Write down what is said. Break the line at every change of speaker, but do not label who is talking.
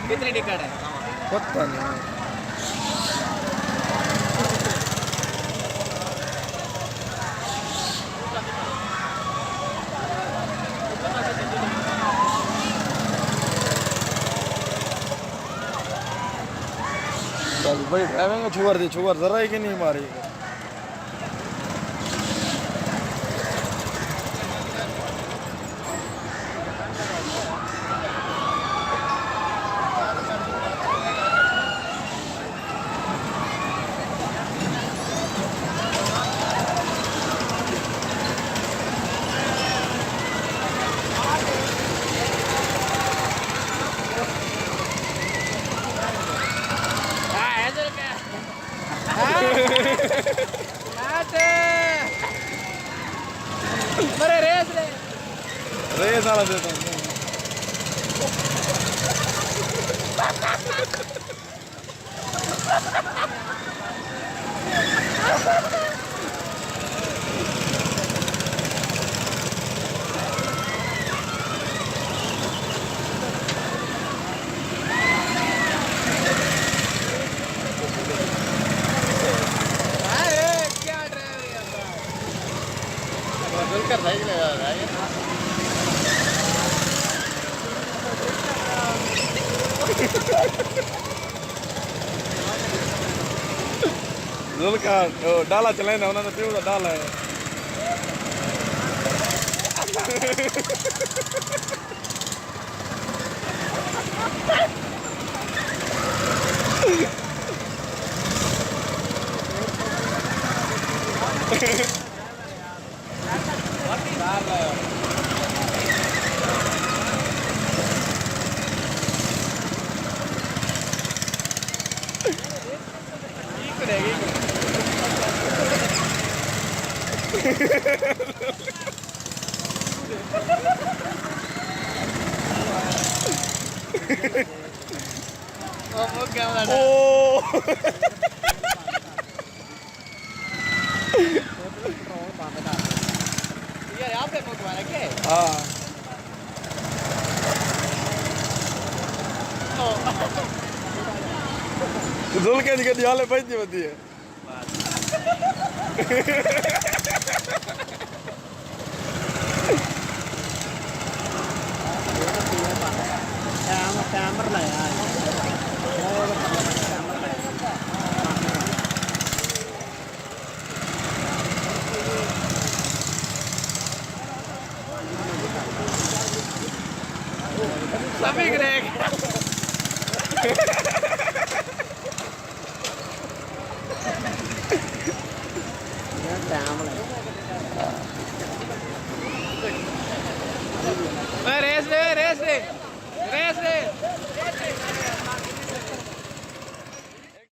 कितनी टिकट है?
पता नहीं। बस भाई ड्राइविंग छुअर जरा ही कि नहीं मारी। रेस वाला देता हूँ।
कर साइज लगा रहा है
का डाला चलाए ना उन्होंने प्योर का डाला है।
यार यहाँ पे पकवाना क्या है?
हाँ जुल के दिखे दियाले पैसे बदी है।
कैमरा लगा सभी ग्रेक कैमरा